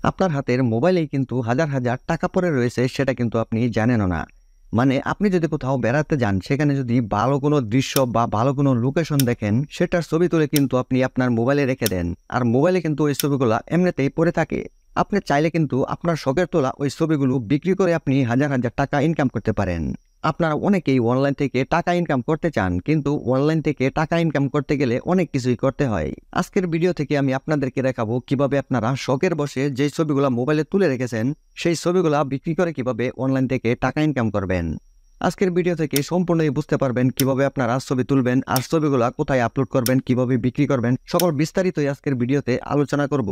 আপনার হাতের মোবাইলেই কিন্তু হাজার হাজার টাকা পড়ে রয়েছে সেটা কিন্তু আপনি জানেনও না। মানে আপনি যদি কোথাও বেড়াতে যান সেখানে যদি ভালো কোনো দৃশ্য বা ভালো কোনো লোকেশন দেখেন সেটার ছবি তুলে কিন্তু আপনি আপনার মোবাইলে রেখে দেন। আর মোবাইলে কিন্তু ওই ছবিগুলো এমনিতেই পড়ে থাকে। আপনি চাইলে কিন্তু আপনার শখের তোলা ওই ছবিগুলো বিক্রি করে আপনি হাজার হাজার টাকা ইনকাম করতে পারেন। আপনারা অনেকেই অনলাইন থেকে টাকা ইনকাম করতে চান, কিন্তু অনলাইন থেকে টাকা ইনকাম করতে গেলে অনেক কিছুই করতে হয়। আজকের ভিডিও থেকে আমি আপনাদেরকে দেখাবো কিভাবে আপনারা শখের বসে যে ছবিগুলো মোবাইলে তুলে রেখেছেন সেই ছবিগুলো বিক্রি করে কিভাবে অনলাইন থেকে টাকা ইনকাম করবেন। আজকের ভিডিও থেকে সম্পূর্ণই বুঝতে পারবেন কিভাবে আপনারা ছবি তুলবেন আর ছবিগুলো কোথায় আপলোড করবেন, কিভাবে বিক্রি করবেন, সকল বিস্তারিতই আজকের ভিডিওতে আলোচনা করব।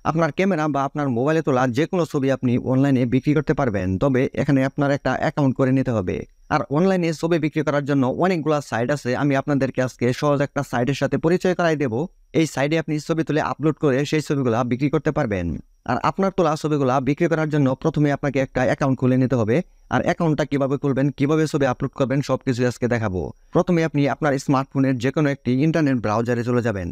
আপনার ক্যামেরা বা আপনার মোবাইলে তোলা যে কোনো ছবি আপনি অনলাইনে বিক্রি করতে পারবেন, তবে এখানে আপনার একটা অ্যাকাউন্ট করে নিতে হবে। আর অনলাইনে ছবি বিক্রি করার জন্য অনেকগুলো সাইট আছে। আমি আপনাদেরকে আজকে সহজ একটা সাইটের সাথে পরিচয় করাই দেব। এই সাইটে আপনি ছবি তুলে আপলোড করে সেই ছবিগুলা বিক্রি করতে পারবেন। আর আপনার তোলা ছবিগুলা বিক্রি করার জন্য প্রথমে আপনাকে একটা অ্যাকাউন্ট খুলে নিতে হবে। আর অ্যাকাউন্টটা কিভাবে খুলবেন, কিভাবে ছবি আপলোড করবেন সবকিছু আজকে দেখাবো। প্রথমে আপনি আপনার স্মার্টফোনের যে কোনো একটি ইন্টারনেট ব্রাউজারে চলে যাবেন।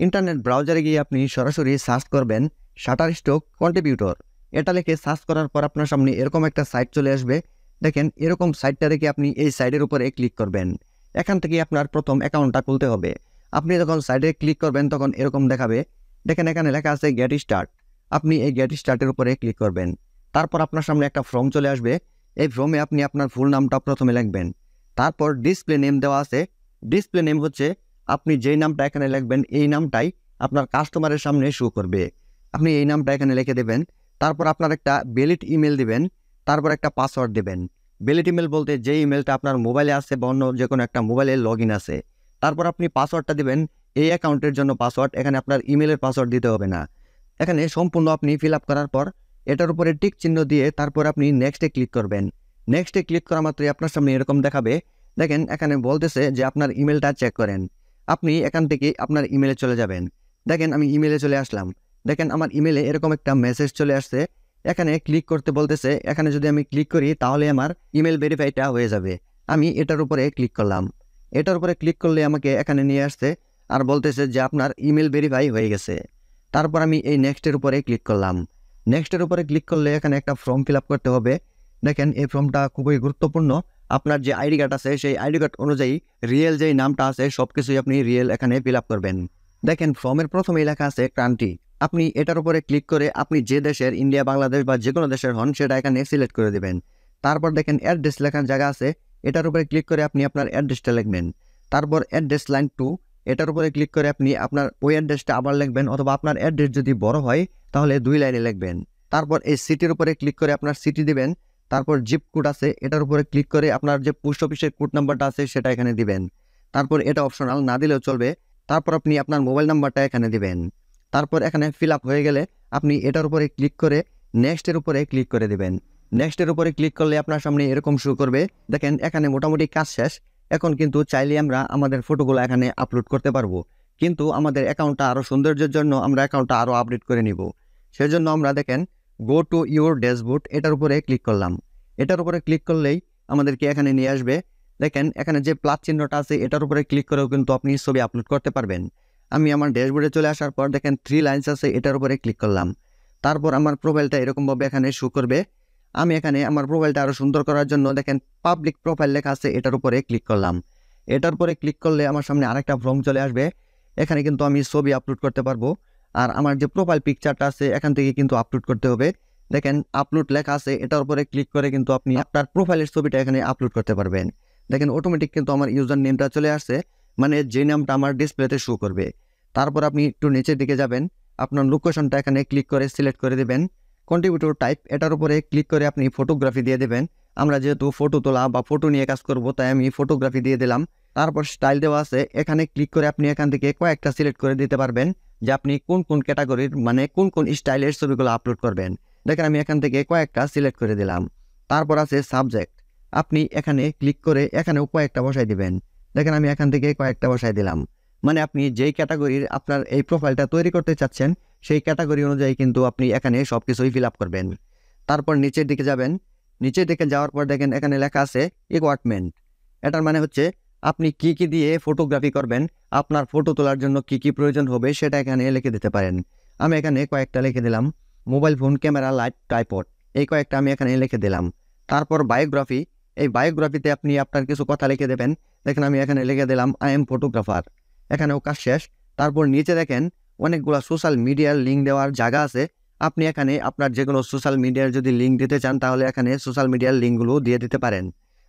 ইন্টারনেট ব্রাউজারে গিয়ে আপনি সরাসরি সার্চ করবেন শাটারস্টক কন্ট্রিবিউটর। এটা লিখে সার্চ করার পর আপনার সামনে এরকম একটা সাইট চলে আসবে। দেখেন এরকম সাইটটা দেখে আপনি এই সাইটের উপরে ক্লিক করবেন। এখান থেকে আপনার প্রথম অ্যাকাউন্টটা খুলতে হবে। আপনি যখন সাইটে ক্লিক করবেন তখন এরকম দেখাবে। দেখেন এখানে লেখা আছে গেট স্টার্ট। আপনি এই গেট স্টার্টের উপরে ক্লিক করবেন। তারপর আপনার সামনে একটা ফর্ম চলে আসবে। এই ফর্মে আপনি আপনার ফুল নামটা প্রথমে লিখবেন। তারপর ডিসপ্লে নেম দেওয়া আছে। ডিসপ্লে নেম হচ্ছে আপনি যেই নামটা এখানে লিখবেন এই নামটাই আপনার কাস্টমারের সামনে শো করবে। আপনি এই নামটা এখানে লিখে দেবেন। তারপর আপনার একটা ভ্যালিড ইমেল দিবেন। তারপর একটা পাসওয়ার্ড দেবেন। ভ্যালিড ইমেল বলতে যে ইমেলটা আপনার মোবাইলে আছে বা অন্য যে কোনো একটা মোবাইলে লগ ইন আছে। তারপর আপনি পাসওয়ার্ডটা দিবেন এই অ্যাকাউন্টের জন্য পাসওয়ার্ড। এখানে আপনার ইমেলের পাসওয়ার্ড দিতে হবে না। এখানে সম্পূর্ণ আপনি ফিল আপ করার পর এটার উপরে টিক চিহ্ন দিয়ে তারপর আপনি নেক্সটে ক্লিক করবেন। নেক্সটে ক্লিক করা মাত্রই আপনার সামনে এরকম দেখাবে। দেখেন এখানে বলতেছে যে আপনার ইমেলটা চেক করেন। আপনি এখান থেকে আপনার ইমেলে চলে যাবেন। দেখেন আমি ইমেলে চলে আসলাম। দেখেন আমার ইমেলে এরকম একটা মেসেজ চলে আসছে। এখানে ক্লিক করতে বলতেছে। এখানে যদি আমি ক্লিক করি তাহলে আমার ইমেল ভেরিফাইটা হয়ে যাবে। আমি এটার উপরে ক্লিক করলাম। এটার উপরে ক্লিক করলে আমাকে এখানে নিয়ে আসছে আর বলতেছে যে আপনার ইমেল ভেরিফাই হয়ে গেছে। তারপর আমি এই নেক্সটের উপরে ক্লিক করলাম। নেক্সটের উপরে ক্লিক করলে এখানে একটা ফর্ম ফিল আপ করতে হবে। দেখেন এই ফর্মটা খুবই গুরুত্বপূর্ণ। আপনার যে আইডি কার্ড আছে সেই আইডি কার্ড অনুযায়ী রিয়েল যেই নামটা আছে সব কিছুই আপনি রিয়েল এখানে ফিল আপ করবেন। দেখেন ফর্মের প্রথমেই লেখা আছে কান্ট্রি। আপনি এটার উপরে ক্লিক করে আপনি যে দেশের, ইন্ডিয়া, বাংলাদেশ বা যে কোনো দেশের হন সেটা এখানে সিলেক্ট করে দেবেন। তারপর দেখেন অ্যাড্রেস লেখার জায়গা আছে। এটার উপরে ক্লিক করে আপনি আপনার অ্যাড্রেসটা লিখবেন। তারপর অ্যাড্রেস লাইন 2 এটার উপরে ক্লিক করে আপনি আপনার ওই অ্যাড্রেসটা আবার লিখবেন, অথবা আপনার অ্যাড্রেস যদি বড় হয় তাহলে 2 লাইনে লিখবেন। তারপর এই সিটির উপরে ক্লিক করে আপনার সিটি দিবেন। তারপর জিপ কোড আছে এটার উপরে ক্লিক করে আপনার যে পোস্ট অফিসের কোড নাম্বারটা আছে সেটা এখানে দিবেন। তারপর এটা অপশনাল, না দিলেও চলবে। তারপর আপনি আপনার মোবাইল নাম্বারটা এখানে দিবেন। তারপর এখানে ফিল আপ হয়ে গেলে আপনি এটার উপরে ক্লিক করে নেক্সটের উপরে ক্লিক করে দিবেন। নেক্সটের উপরে ক্লিক করলে আপনার সামনে এরকম শো করবে। দেখেন এখানে মোটামুটি কাজ শেষ। এখন কিন্তু চাইলে আমরা আমাদের ফটোগুলো এখানে আপলোড করতে পারবো, কিন্তু আমাদের অ্যাকাউন্টটা আরও সৌন্দর্যের জন্য আমরা অ্যাকাউন্টটা আরও আপডেট করে নিব। সেজন্য আমরা দেখেন গো টু ইউর ড্যাশবোর্ড এটার উপরে ক্লিক করলাম। এটার উপরে ক্লিক করলেই আমাদেরকে এখানে নিয়ে আসবে। দেখেন এখানে যে প্লাস চিহ্নটা আছে এটার উপরে ক্লিক করেও কিন্তু আপনি ছবি আপলোড করতে পারবেন। আমি আমার ড্যাশবোর্ডে চলে আসার পর দেখেন 3 লাইন্স আছে এটার উপরে ক্লিক করলাম। তারপর আমার প্রোফাইলটা এরকমভাবে এখানে শো করবে। আমি এখানে আমার প্রোফাইলটা আরও সুন্দর করার জন্য দেখেন পাবলিক প্রোফাইল লেখা আছে এটার উপরে ক্লিক করলাম। এটার উপরে ক্লিক করলে আমার সামনে আরেকটা ফর্ম চলে আসবে। এখানে কিন্তু আমি ছবি আপলোড করতে পারবো। আর আমার যে প্রোফাইল পিকচারটা আছে এখান থেকে কিন্তু আপলোড করতে হবে। দেখেন আপলোড লেখা আছে এটার উপরে ক্লিক করে কিন্তু আপনি আপনার প্রোফাইলের ছবিটা এখানে আপলোড করতে পারবেন। দেখেন অটোমেটিক কিন্তু আমার ইউজার নেমটা চলে আসছে, মানে যে নামটা আমার ডিসপ্লেতে শো করবে। তারপর আপনি একটু নিচের দিকে যাবেন। আপনার লোকেশনটা এখানে ক্লিক করে সিলেক্ট করে দেবেন। কন্ট্রিবিউটর টাইপ এটার উপরে ক্লিক করে আপনি ফটোগ্রাফি দিয়ে দেবেন। আমরা যেহেতু ফটো তোলা বা ফটো নিয়ে কাজ করব তাই আমি ফটোগ্রাফি দিয়ে দিলাম। তারপর স্টাইল দেওয়া আছে এখানে ক্লিক করে আপনি এখান থেকে কয়েকটা সিলেক্ট করে দিতে পারবেন যে আপনি কোন কোন ক্যাটাগরির, মানে কোন কোন স্টাইলের ছবিগুলো আপলোড করবেন। দেখেন আমি এখান থেকে কয়েকটা সিলেক্ট করে দিলাম। তারপর আছে সাবজেক্ট। আপনি এখানে ক্লিক করে এখানেও কয়েকটা বসাই দিবেন। দেখেন আমি এখান থেকে কয়েকটা বসাই দিলাম। মানে আপনি যেই ক্যাটাগরির আপনার এই প্রোফাইলটা তৈরি করতে চাচ্ছেন সেই ক্যাটাগরি অনুযায়ী কিন্তু আপনি এখানে সব কিছুই ফিল আপ করবেন। তারপর নিচের দিকে যাবেন। নিচের দিকে যাওয়ার পর দেখেন এখানে লেখা আছে ইকুইপমেন্ট। এটার মানে হচ্ছে আপনি কি কি দিয়ে ফটোগ্রাফি করবেন, আপনার ফটো তোলার জন্য কি কি প্রয়োজন হবে সেটা এখানে লিখে দিতে পারেন। আমি এখানে কয়েকটা লিখে দিলাম। Mobile phone, camera, light, tripod, এই কয়েকটা আমি এখানে লিখে দিলাম। তারপর বায়োগ্রাফি, এই বায়োগ্রাফিতে আপনি আপনার কিছু কথা লিখে দেবেন। দেখেন আমি এখানে লিখে দিলাম আই এম ফটোগ্রাফার, এখানেও কাজ শেষ। তারপর নিচে দেখেন অনেকগুলো সোশ্যাল মিডিয়ার লিঙ্ক দেওয়ার জায়গা আছে। আপনি এখানে আপনার যে কোনো সোশ্যাল মিডিয়ার যদি লিঙ্ক দিতে চান তাহলে এখানে সোশ্যাল মিডিয়ার লিঙ্কগুলো দিয়ে দিতে পারেন,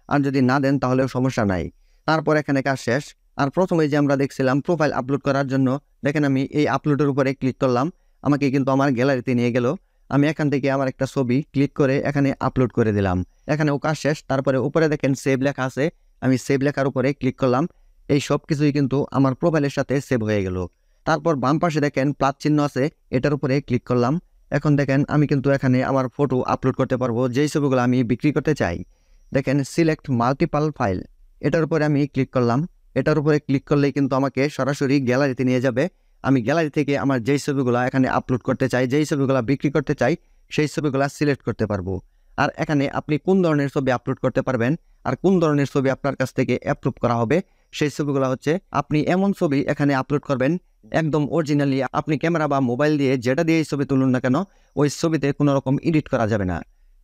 আর যদি না দেন তাহলেও সমস্যা নাই। তারপর এখানে কাজ শেষ। আর প্রথমে যে আমরা দেখছিলাম প্রোফাইল আপলোড করার জন্য, দেখেন আমি এই আপলোডের উপরে ক্লিক করলাম, আমাকে কিন্তু আমার গ্যালারিতে নিয়ে গেল। আমি এখান থেকে আমার একটা ছবি ক্লিক করে এখানে আপলোড করে দিলাম, এখানেও কাজ শেষ। তারপরে উপরে দেখেন সেভ লেখা আছে, আমি সেভ লেখার উপরে ক্লিক করলাম। এই সব কিছুই কিন্তু আমার প্রোফাইলের সাথে সেভ হয়ে গেল। তারপর বাম পাশে দেখেন প্লাস চিহ্ন আছে, এটার উপরে ক্লিক করলাম। এখন দেখেন আমি কিন্তু এখানে আমার ফটো আপলোড করতে পারবো যেই ছবিগুলো আমি বিক্রি করতে চাই। দেখেন সিলেক্ট মাল্টিপল ফাইল, এটার উপরে আমি ক্লিক করলাম। এটার উপরে ক্লিক করলেই কিন্তু আমাকে সরাসরি গ্যালারিতে নিয়ে যাবে। আমি গ্যালারি থেকে আমার যেই ছবিগুলো এখানে আপলোড করতে চাই, যেই ছবিগুলো বিক্রি করতে চাই, সেই ছবিগুলো সিলেক্ট করতে পারবো। আর এখানে আপনি কোন ধরনের ছবি আপলোড করতে পারবেন আর কোন ধরনের ছবি আপনার কাছ থেকে অ্যাপ্রুভ করা হবে, সেই ছবিগুলো হচ্ছে আপনি এমন ছবি এখানে আপলোড করবেন একদম অরিজিনালি, আপনি ক্যামেরা বা মোবাইল দিয়ে যেটা দিয়ে ছবি তুলুন না কেন ওই ছবিতে কোনো রকম এডিট করা যাবে না।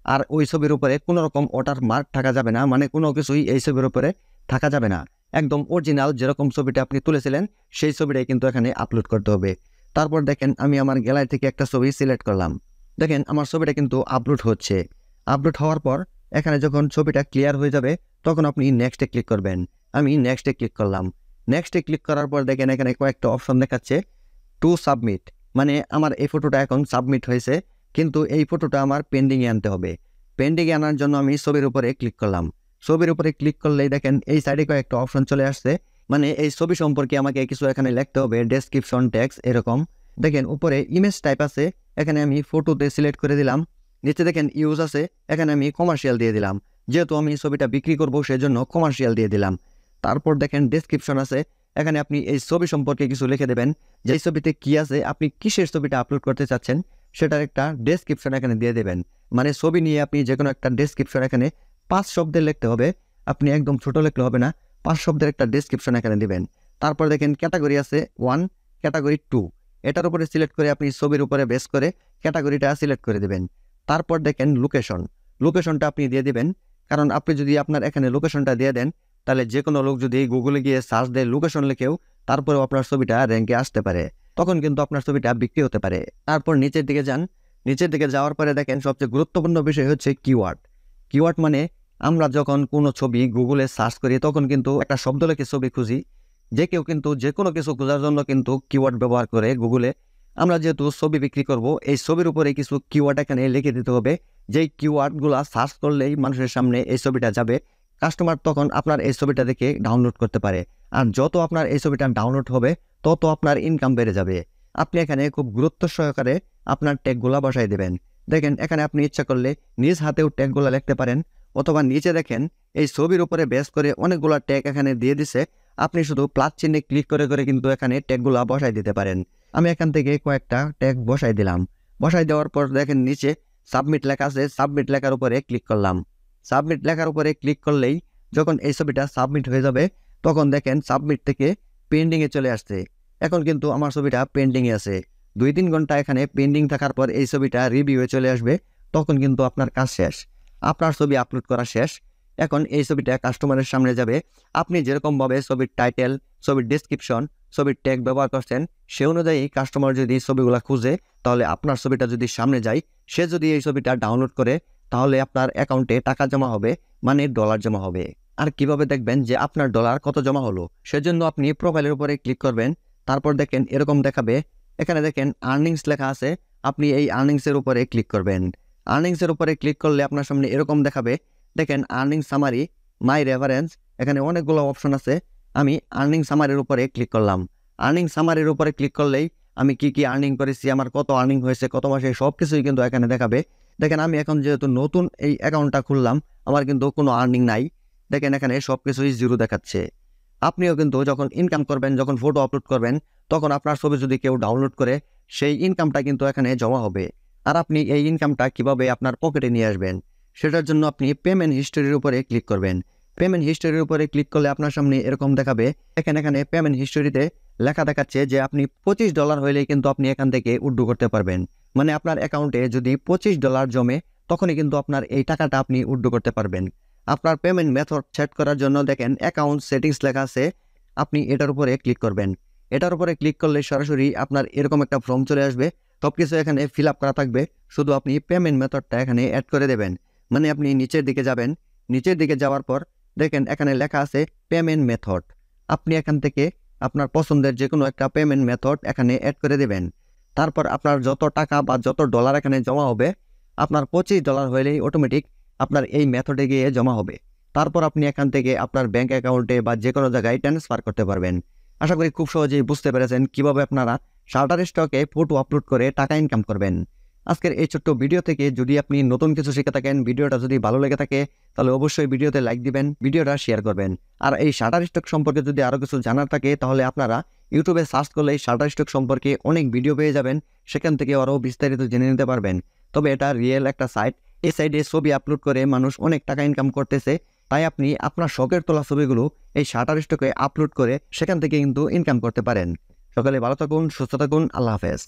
আর ওই ছবির উপরে কোনো রকম ওয়াটার মার্ক থাকা যাবে না, মানে কোনো কিছুই এই ছবির উপরে থাকা যাবে না। একদম অরিজিনাল যেরকম ছবিটা আপনি তুলেছিলেন সেই ছবিটাই কিন্তু এখানে আপলোড করতে হবে। তারপর দেখেন আমি আমার গ্যালারি থেকে একটা ছবি সিলেক্ট করলাম। দেখেন আমার ছবিটা কিন্তু আপলোড হচ্ছে। আপলোড হওয়ার পর এখানে যখন ছবিটা ক্লিয়ার হয়ে যাবে তখন আপনি নেক্সটে ক্লিক করবেন। আমি নেক্সটে ক্লিক করলাম। নেক্সটে ক্লিক করার পর দেখেন এখানে কয়েকটা অপশন দেখাচ্ছে টু সাবমিট, মানে আমার এই ফটোটা এখন সাবমিট হয়েছে, কিন্তু এই ফটোটা আমার পেন্ডিংয়ে আনতে হবে। পেন্ডিংয়ে আনার জন্য আমি ছবির উপরে ক্লিক করলাম। ছবির উপরে ক্লিক করলেই দেখেন এই সাইডে কয়েকটা অপশন চলে আসছে, মানে এই ছবি সম্পর্কে আমাকে কিছু এখানে লিখতে হবে, ডেসক্রিপশন, টেক্সট, এরকম। দেখেন উপরে ইমেজ টাইপ আছে, এখানে আমি ফটোতে সিলেক্ট করে দিলাম। নিচে দেখেন ইউজ আছে, এখানে আমি কমার্শিয়াল দিয়ে দিলাম, যেহেতু আমি ছবিটা বিক্রি করব সেজন্য কমার্শিয়াল দিয়ে দিলাম। তারপর দেখেন ডেসক্রিপশন আছে, এখানে আপনি এই ছবি সম্পর্কে কিছু লিখে দেবেন, যে ছবিতে কি আছে, আপনি কিসের ছবিটা আপলোড করতে চাচ্ছেন সেটার একটা ডেসক্রিপশন এখানে দিয়ে দেবেন। মানে ছবি নিয়ে আপনি যে কোনো একটা ডেসক্রিপশন এখানে 5 শব্দের লিখতে হবে, আপনি একদম ছোট লিখলে হবে না, 5 শব্দের একটা ডেসক্রিপশন এখানে দিবেন। তারপর দেখেন ক্যাটাগরি আছে 1, ক্যাটাগরি 2, এটার উপরে সিলেক্ট করে আপনি ছবির উপরে বেস করে ক্যাটাগরিটা সিলেক্ট করে দেবেন। তারপর দেখেন লোকেশন, লোকেশনটা আপনি দিয়ে দিবেন, কারণ আপনি যদি আপনার এখানে লোকেশনটা দিয়ে দেন তাহলে যে কোনো লোক যদি গুগলে গিয়ে সার্চ দেয় লোকেশন লিখেও, তারপরেও আপনার ছবিটা র্যাঙ্কে আসতে পারে, তখন কিন্তু আপনার ছবিটা বিক্রি হতে পারে। তারপর নিচের দিকে যান, নিচের দিকে যাওয়ার পরে দেখেন সবচেয়ে গুরুত্বপূর্ণ বিষয় হচ্ছে কিওয়ার্ড। কিওয়ার্ড মানে আমরা যখন কোনো ছবি গুগলে সার্চ করি তখন কিন্তু একটা শব্দ লিখে ছবি খুঁজি, যে কেউ কিন্তু যে কোনো কিছু খোঁজার জন্য কিন্তু কিওয়ার্ড ব্যবহার করে গুগলে। আমরা যেহেতু ছবি বিক্রি করব, এই ছবির উপরে কিছু কিওয়ার্ড এখানে লিখে দিতে হবে, যেই কিওয়ার্ডগুলো সার্চ করলেই মানুষের সামনে এই ছবিটা যাবে, কাস্টমার তখন আপনার এই ছবিটা দেখে ডাউনলোড করতে পারে। আর যত আপনার এই ছবিটা ডাউনলোড হবে তত আপনার ইনকাম বেড়ে যাবে। আপনি এখানে খুব গুরুত্ব সহকারে আপনার ট্যাগগুলা বসাই দেবেন। দেখেন এখানে আপনি ইচ্ছা করলে নিজ হাতেও ট্যাগগুলা লিখতে পারেন, অথবা নিচে দেখেন এই ছবির উপরে বেস করে অনেকগুলা ট্যাগ এখানে দিয়ে দিছে, আপনি শুধু প্লাস চিহ্নে ক্লিক করে করে কিন্তু এখানে ট্যাগগুলা বসাই দিতে পারেন। আমি এখান থেকে কয়েকটা ট্যাগ বসাই দিলাম। বসাই দেওয়ার পর দেখেন নিচে সাবমিট লেখা আছে, সাবমিট লেখার উপরে ক্লিক করলাম। সাবমিট লেখার উপরে ক্লিক করলেই যখন এই ছবিটা সাবমিট হয়ে যাবে তখন দেখেন সাবমিট থেকে পেন্ডিংয়ে চলে আসছে। এখন কিন্তু আমার ছবিটা পেন্ডিংয়ে আছে, 2-3 ঘন্টা এখানে পেন্ডিং থাকার পর এই ছবিটা রিভিউয়ে চলে আসবে, তখন কিন্তু আপনার কাজ শেষ, আপনার ছবি আপলোড করা শেষ। এখন এই ছবিটা কাস্টমারের সামনে যাবে। আপনি যেরকমভাবে ছবির টাইটেল, ছবির ডেসক্রিপশন, ছবির ট্যাগ ব্যবহার করছেন সে অনুযায়ী কাস্টমার যদি ছবিগুলো খুঁজে, তাহলে আপনার ছবিটা যদি সামনে যায়, সে যদি এই ছবিটা ডাউনলোড করে, তাহলে আপনার অ্যাকাউন্টে টাকা জমা হবে, মানে ডলার জমা হবে। আর কিভাবে দেখবেন যে আপনার ডলার কত জমা হলো, সেজন্য আপনি প্রোফাইলের উপরে ক্লিক করবেন। তারপর দেখেন এরকম দেখাবে, এখানে দেখেন আর্নিংস লেখা আছে, আপনি এই আর্নিংসের উপরে ক্লিক করবেন। আর্নিংসের উপরে ক্লিক করলে আপনার সামনে এরকম দেখাবে, দেখেন আর্নিং সামারি, মাই রেফারেন্স, এখানে অনেকগুলো অপশন আছে। আমি আর্নিং সামারির উপরে ক্লিক করলাম। আর্নিং সামারির উপরে ক্লিক করলেই আমি কি কি আর্নিং করেছি, আমার কত আর্নিং হয়েছে, কত মাসে, সব কিছুই কিন্তু এখানে দেখাবে। দেখেন আমি এখন যেহেতু নতুন এই অ্যাকাউন্টটা খুললাম, আমার কিন্তু কোনো আর্নিং নাই। দেখেন এখানে সব কিছুই জিরো দেখাচ্ছে। আপনিও কিন্তু যখন ইনকাম করবেন, যখন ফটো আপলোড করবেন, তখন আপনার ছবি যদি কেউ ডাউনলোড করে, সেই ইনকামটা কিন্তু এখানে জমা হবে। আর আপনি এই ইনকামটা কিভাবে আপনার পকেটে নিয়ে আসবেন, সেটার জন্য আপনি পেমেন্ট হিস্টোরির উপরে ক্লিক করবেন। পেমেন্ট হিস্টোরির উপরে ক্লিক করলে আপনার সামনে এরকম দেখাবে, এখানে পেমেন্ট হিস্টোরিতে লেখা দেখাচ্ছে যে আপনি $25 হইলেই কিন্তু আপনি এখান থেকে উইথড্র করতে পারবেন, মানে আপনার অ্যাকাউন্টে যদি $25 জমে তখনই কিন্তু আপনার এই টাকাটা আপনি উইথড্র করতে পারবেন। আপনার পেমেন্ট মেথড সেট করার জন্য দেখেন অ্যাকাউন্ট সেটিংস লেখা আছে, আপনি এটার উপরে ক্লিক করবেন। এটার উপরে ক্লিক করলে সরাসরি আপনার এরকম একটা ফর্ম চলে আসবে, সব কিছু এখানে ফিল আপ করা থাকবে, শুধু আপনি পেমেন্ট মেথডটা এখানে অ্যাড করে দেবেন। মানে আপনি নিচের দিকে যাবেন, নিচের দিকে যাওয়ার পর দেখেন এখানে লেখা আছে পেমেন্ট মেথড। আপনি এখান থেকে আপনার পছন্দের যে কোনো একটা পেমেন্ট মেথড এখানে অ্যাড করে দেবেন। তারপর আপনার যত টাকা বা যত ডলার এখানে জমা হবে, আপনার $25 হলেই অটোমেটিক আপনার এই মেথডে গিয়ে জমা হবে। তারপর আপনি এখান থেকে আপনার ব্যাঙ্ক অ্যাকাউন্টে বা যে কোনো জায়গায় ট্রান্সফার করতে পারবেন। আশা করি খুব সহজেই বুঝতে পেরেছেন কিভাবে আপনারা শাটারস্টকে ফটো আপলোড করে টাকা ইনকাম করবেন। আজকের এই ছোট্ট ভিডিও থেকে যদি আপনি নতুন কিছু শিখে থাকেন, ভিডিওটা যদি ভালো লেগে থাকে তাহলে অবশ্যই ভিডিওতে লাইক দিবেন, ভিডিওটা শেয়ার করবেন। আর এই শাটারস্টক সম্পর্কে যদি আরও কিছু জানার থাকে তাহলে আপনারা ইউটিউবে সার্চ করলে শাটারস্টক সম্পর্কে অনেক ভিডিও পেয়ে যাবেন, সেখান থেকে আরও বিস্তারিত জেনে নিতে পারবেন। তবে এটা রিয়েল একটা সাইট, এই সাইটে ছবি আপলোড করে মানুষ অনেক টাকা ইনকাম করতেছে, তাই আপনি আপনার শখের তোলা ছবিগুলো এই শাটারস্টকে আপলোড করে সেখান থেকে কিন্তু ইনকাম করতে পারেন। সকালে ভালো থাকুন, সুস্থ থাকুন, আল্লাহ হাফেজ।